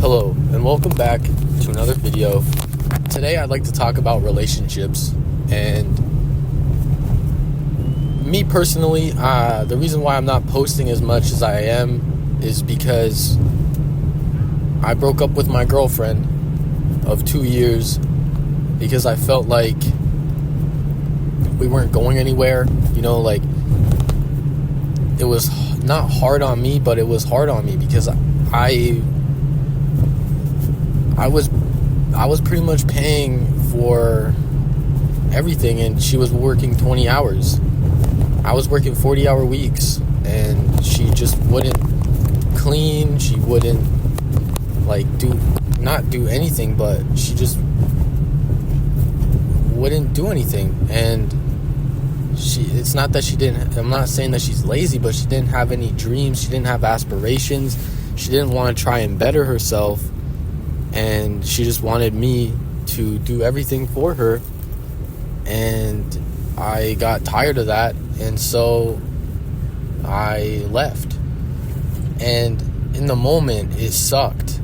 Hello, and welcome back to another video. Today I'd like to talk about relationships, and me personally, the reason why I'm not posting as much as I am is because I broke up with my girlfriend of 2 years because I felt like we weren't going anywhere. Like, it was not hard on me, but it was hard on me because I was pretty much paying for everything, and she was working 20 hours. I was working 40-hour weeks, and she just wouldn't clean. She wouldn't not do anything, but she just wouldn't do anything. And it's not that she didn't, I'm not saying that she's lazy, but she didn't have any dreams. She didn't have aspirations. She didn't want to try and better herself. And she just wanted me to do everything for her. And I got tired of that. And so I left. And in the moment, it sucked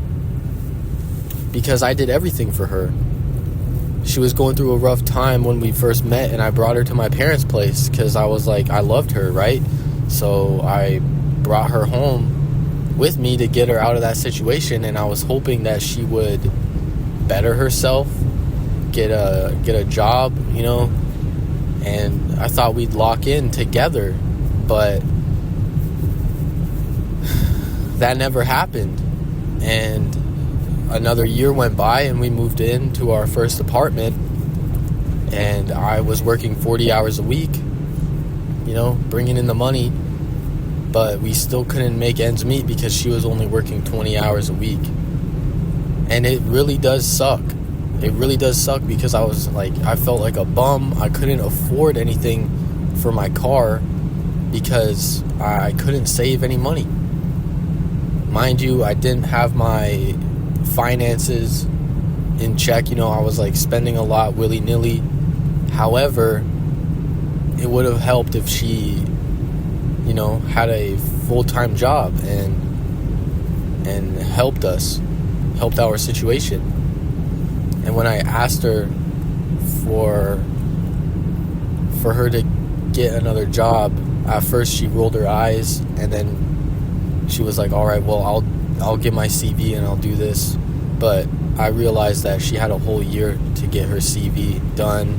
because I did everything for her. She was going through a rough time when we first met, and I brought her to my parents' place because I was like, I loved her, right? So I brought her home with me to get her out of that situation, and I was hoping that she would better herself, get a job, and I thought we'd lock in together, but that never happened. And another year went by, and we moved into our first apartment, and I was working 40 hours a week, bringing in the money, but we still couldn't make ends meet because she was only working 20 hours a week. And it really does suck. It really does suck because I felt like a bum. I couldn't afford anything for my car because I couldn't save any money. Mind you, I didn't have my finances in check. I was spending a lot willy-nilly. However, it would have helped if she had a full-time job and helped our situation. And when I asked her for her to get another job, at first she rolled her eyes, and then she was like, all right, well, I'll get my CV and I'll do this. But I realized that she had a whole year to get her CV done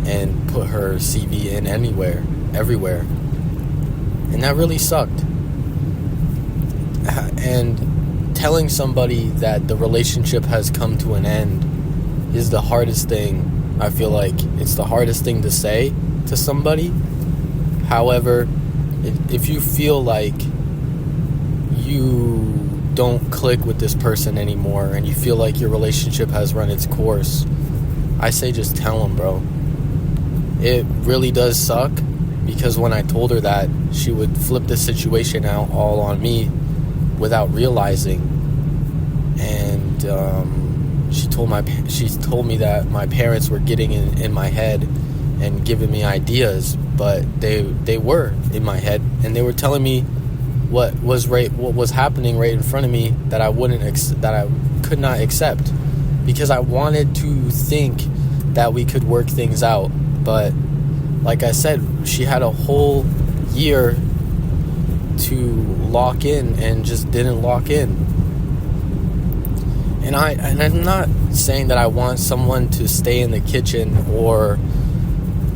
and put her CV in everywhere. And that really sucked. And telling somebody that the relationship has come to an end is the hardest thing. I feel like it's the hardest thing to say to somebody. However, if you feel like you don't click with this person anymore and you feel like your relationship has run its course, I say just tell them, bro. It really does suck because when I told her that, she would flip the situation out all on me without realizing. And she told me that my parents were getting in my head and giving me ideas, but they were in my head, and they were telling me what was happening right in front of me that I could not accept, because I wanted to think that we could work things out. But like I said, she had a whole year to lock in and just didn't lock in. And I'm not saying that I want someone to stay in the kitchen or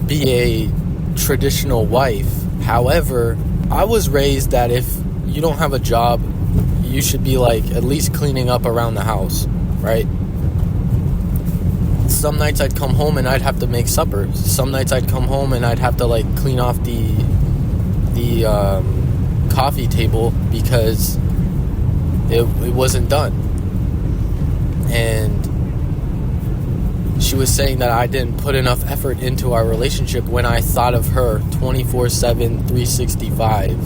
be a traditional wife. However, I was raised that if you don't have a job, you should be at least cleaning up around the house, right? Some nights I'd come home and I'd have to make supper. Some nights I'd come home and I'd have to clean off the coffee table because it wasn't done. And she was saying that I didn't put enough effort into our relationship when I thought of her 24/7, 365.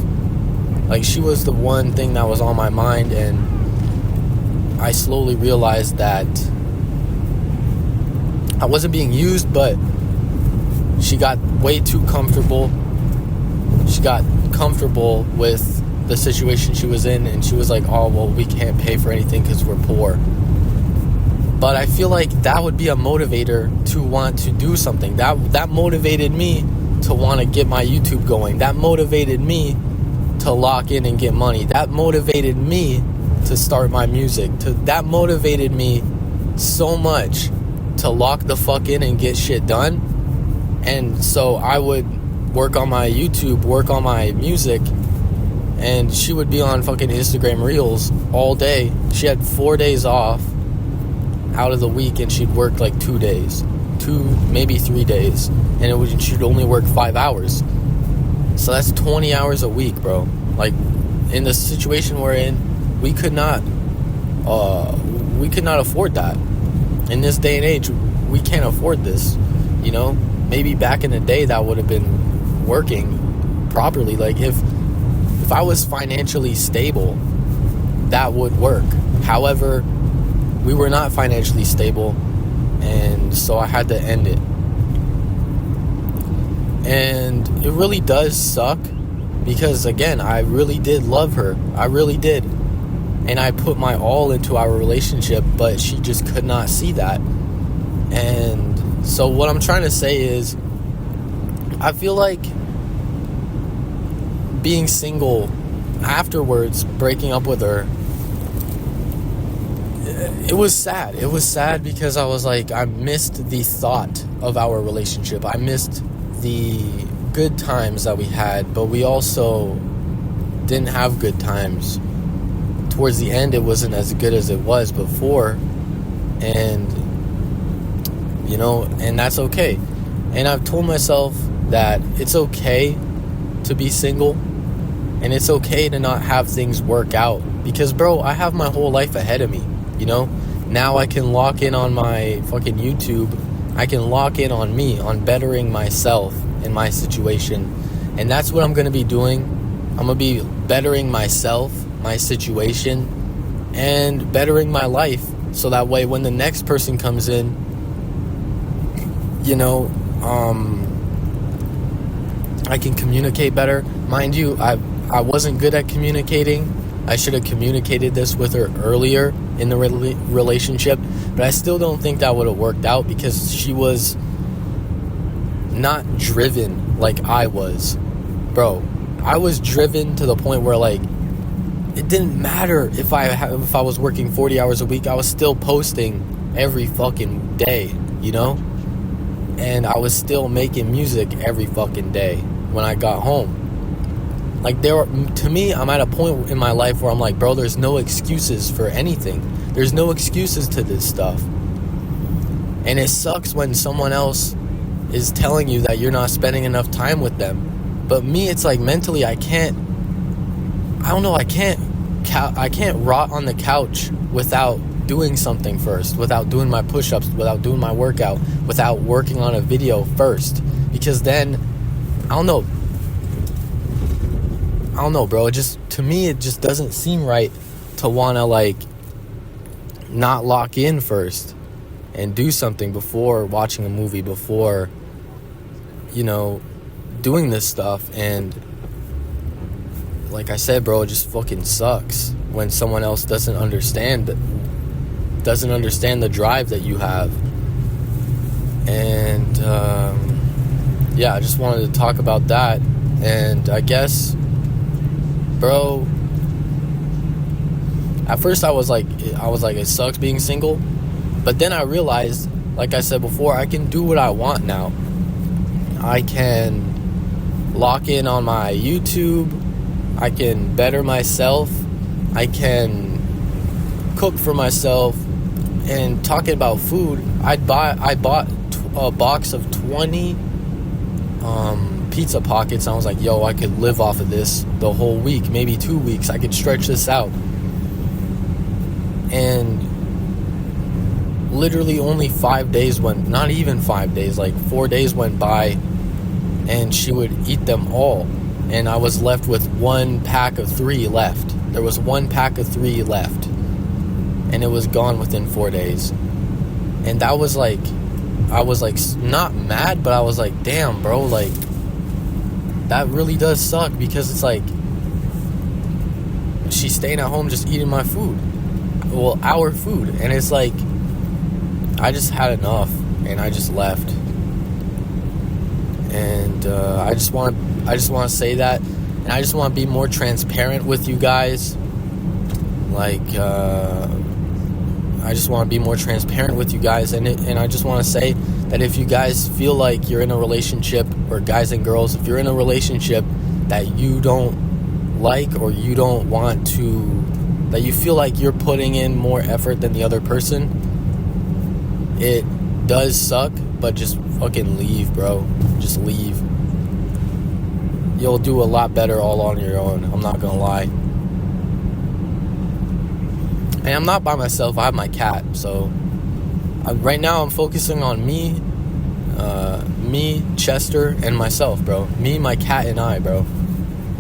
She was the one thing that was on my mind, and I slowly realized that I wasn't being used, but she got way too comfortable. She got comfortable with the situation she was in, and she was like, oh, well, we can't pay for anything because we're poor. But I feel like that would be a motivator to want to do something. That motivated me to want to get my YouTube going. That motivated me to lock in and get money. That motivated me to start my music. That motivated me so much to lock the fuck in and get shit done. And so I would work on my YouTube, work on my music, and she would be on fucking Instagram Reels all day. She had 4 days off out of the week, and she'd work like 2 days, maybe 3 days, and she'd only work 5 hours. So that's 20 hours a week, bro. Like, in the situation we're in, we could not afford that. In this day and age, we can't afford this. You know, maybe back in the day that would have been working properly. Like, if I was financially stable, that would work. However, we were not financially stable, and so I had to end it. And it really does suck because, again, I really did love her. I really did. And I put my all into our relationship, but she just could not see that. And so what I'm trying to say is, I feel like being single afterwards, breaking up with her, it was sad. It was sad because I was like, I missed the thought of our relationship. I missed the good times that we had, but we also didn't have good times. Towards the end, it wasn't as good as it was before. And, you know, and that's okay. And I've told myself that it's okay to be single, and it's okay to not have things work out. Because, bro, I have my whole life ahead of me. You know, now I can lock in on my fucking YouTube. I can lock in on me, on bettering myself in my situation. And that's what I'm going to be doing. I'm going to be bettering myself, my situation, and bettering my life. So that way when the next person comes in, you know, I can communicate better. Mind you, I wasn't good at communicating. I should have communicated this with her earlier in the relationship, but I still don't think that would have worked out because she was not driven like I was. Bro, I was driven to the point where, like, it didn't matter if I was working 40 hours a week. I was still posting every fucking day, you know? And I was still making music every fucking day when I got home. Like, to me, I'm at a point in my life where I'm like, bro, there's no excuses for anything. There's no excuses to this stuff. And it sucks when someone else is telling you that you're not spending enough time with them. But me, it's like mentally, I can't rot on the couch without doing something first, without doing my push-ups, without doing my workout, without working on a video first. Because then, I don't know, bro. To me, it just doesn't seem right to want to, like, not lock in first and do something before watching a movie, before, you know, doing this stuff. And like I said, bro, it just fucking sucks when someone else doesn't understand the drive that you have. And yeah, I just wanted to talk about that. And I guess, bro, at first I was like, it sucks being single. But then I realized, like I said before, I can do what I want now. I can lock in on my YouTube. I can better myself. I can cook for myself. And talking about food, I bought a box of 20 pizza pockets. I was like, yo, I could live off of this the whole week, maybe 2 weeks. I could stretch this out. And literally only 5 days went, not even 5 days, like 4 days went by, and she would eat them all. And I was left with 1 pack of 3 left. There was 1 pack of 3 left. And it was gone within 4 days. And that was like, I was like, not mad, but I was like, damn, bro, like, that really does suck. Because it's like, she's staying at home just eating my food. Well, our food. And it's like, I just had enough, and I just left. And I just want to say that, and I just want to be more transparent with you guys. Like, I just want to be more transparent with you guys, and I just want to say that if you guys feel like you're in a relationship, or guys and girls, if you're in a relationship that you don't like, or you don't want to, that you feel like you're putting in more effort than the other person, it does suck, but just fucking leave, bro. Just leave. You'll do a lot better all on your own. I'm not gonna lie. And I'm not by myself. I have my cat. So right now I'm focusing on me, Chester, and myself, bro. Me, my cat, and I, bro.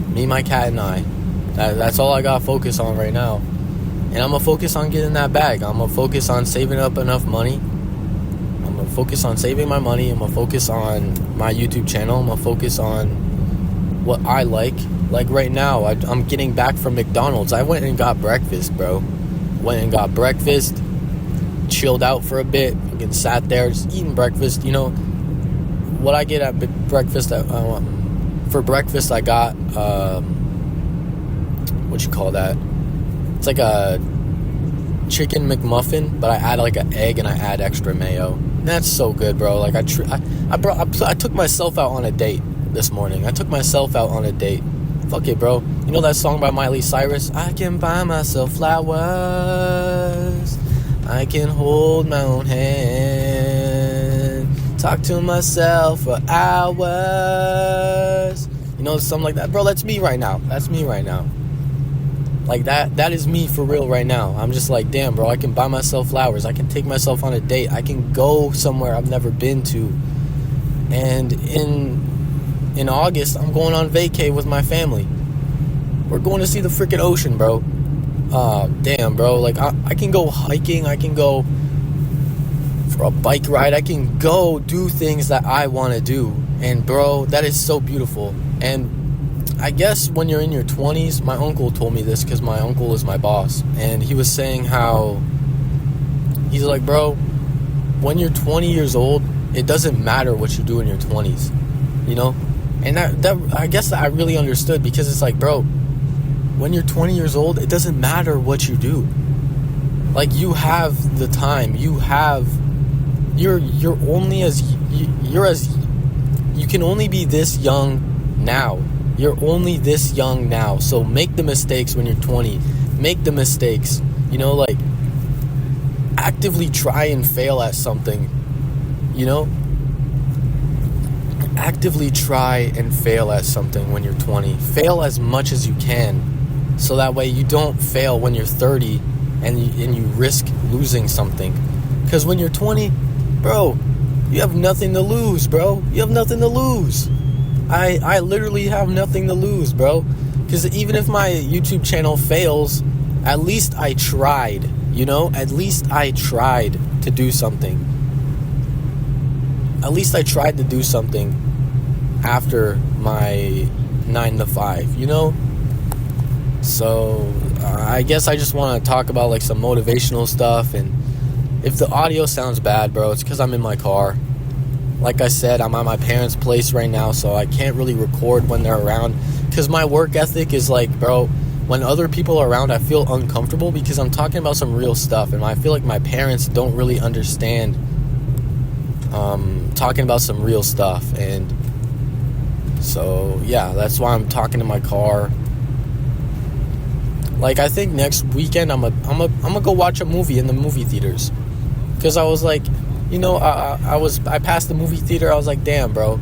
Me, my cat, and I. That's all I gotta focus on right now. And I'm gonna focus on getting that bag. I'm gonna focus on saving up enough money. I'm gonna focus on saving my money. I'm gonna focus on my YouTube channel. I'm gonna focus on what I like. Like right now, I'm getting back from McDonald's. I went and got breakfast, bro. Went and got breakfast. Chilled out for a bit. Fucking sat there just eating breakfast. You know, what I get at breakfast, for breakfast I got, what you call that? It's like a chicken McMuffin, but I add like an egg and I add extra mayo. That's so good, bro. Like I took myself out on a date this morning. I took myself out on a date. Fuck it, bro. You know that song by Miley Cyrus? I can buy myself flowers. I can hold my own hand. Talk to myself for hours. You know, something like that. Bro, that's me right now. That's me right now. Like that is me for real right now. I'm just like, damn, bro, I can buy myself flowers. I can take myself on a date. I can go somewhere I've never been to. And in August, I'm going on vacay with my family. We're going to see the freaking ocean, bro. Damn, bro. Like, I can go hiking. I can go for a bike ride. I can go do things that I want to do. And, bro, that is so beautiful. And I guess when you're in your 20s, my uncle told me this because my uncle is my boss. And he was saying how, he's like, bro, when you're 20 years old, it doesn't matter what you do in your 20s, you know? And that I guess that I really understood, because it's like, bro, when you're 20 years old, it doesn't matter what you do. Like, you have the time. You can only be this young now. You're only this young now. So make the mistakes when you're 20. Make the mistakes. You know, like, actively try and fail at something. You know? Actively try and fail at something when you're 20. Fail as much as you can. So that way you don't fail when you're 30 and you risk losing something. Because when you're 20, bro, you have nothing to lose, bro. You have nothing to lose. I literally have nothing to lose, bro. Because even if my YouTube channel fails, at least I tried, you know? At least I tried to do something. At least I tried to do something after my 9 to 5, you know? So, I guess I just want to talk about, like, some motivational stuff. And if the audio sounds bad, bro, it's because I'm in my car. Like I said, I'm at my parents' place right now, so I can't really record when they're around. Because my work ethic is like, bro, when other people are around, I feel uncomfortable because I'm talking about some real stuff. And I feel like my parents don't really understand talking about some real stuff. And so, yeah, that's why I'm talking in my car. Like, I think next weekend I'm gonna go watch a movie in the movie theaters. Because I was like, you know, I passed the movie theater. I was like, damn, bro,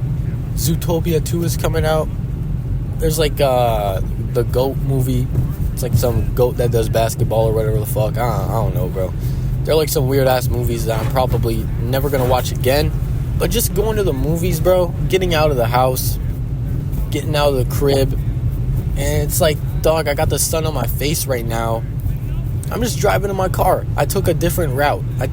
Zootopia 2 is coming out. There's like the goat movie. It's like some goat that does basketball or whatever the fuck. I don't know, bro. They're like some weird ass movies that I'm probably never gonna watch again. But just going to the movies, bro, getting out of the house, getting out of the crib, and it's like, dog, I got the sun on my face right now. I'm just driving in my car. I took a different route. I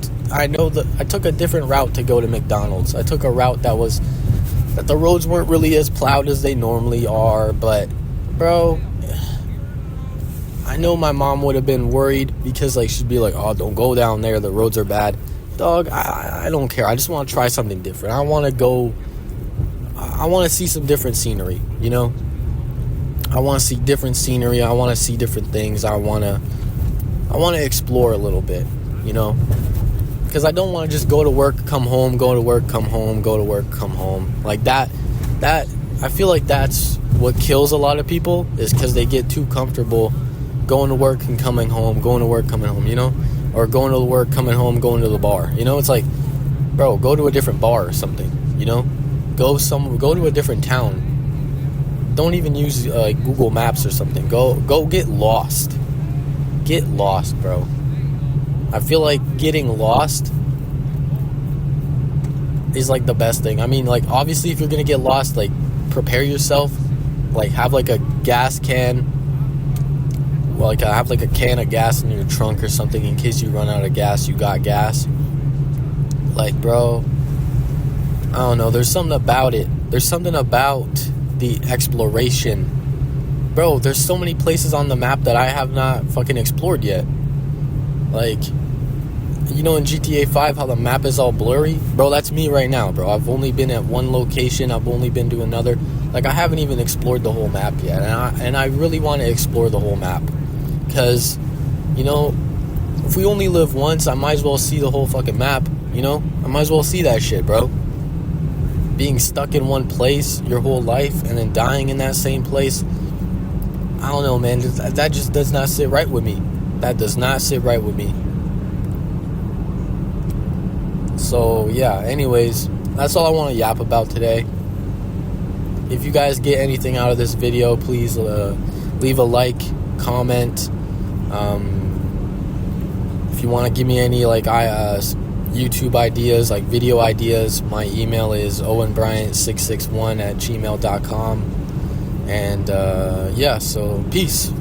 took a different route to go to McDonald's. I took a route that the roads weren't really as plowed as they normally are. But, bro, I I know my mom would have been worried because like she'd be like, oh, don't go down there, the roads are bad. Dog, I don't care. I just want to try something different. I want to see some different scenery, you know? I want to see different scenery. I want to see different things. I want to explore a little bit, you know? Because I don't want to just go to work, come home, go to work, come home, go to work, come home. Like that, I feel like that's what kills a lot of people, is because they get too comfortable going to work and coming home, going to work, coming home, you know? Or going to work, coming home, going to the bar. You know, it's like, bro, go to a different bar or something, you know? Go to a different town. Don't even use Google Maps or something. Go get lost. Get lost, bro. I feel like getting lost is like the best thing. I mean, like, obviously if you're gonna get lost, like, prepare yourself. Like, have like a gas can. Like, have like a can of gas in your trunk or something in case you run out of gas, you got gas. Like, bro, I don't know, there's something about it. There's something about the exploration. Bro, there's so many places on the map that I have not fucking explored yet. Like, you know, in GTA 5 how the map is all blurry? Bro, that's me right now, bro. I've only been at one location. I've only been to another. Like, I haven't even explored the whole map yet. And I really want to explore the whole map. Because, you know, if we only live once, I might as well see the whole fucking map, you know? I might as well see that shit, bro. Being stuck in one place your whole life and then dying in that same place, I don't know, man. That just does not sit right with me. That does not sit right with me. So, yeah, anyways, that's all I want to yap about today. If you guys get anything out of this video, please leave a like, comment. If you want to give me any like YouTube ideas, like video ideas, my email is owenbryant661@gmail.com. And yeah, so peace.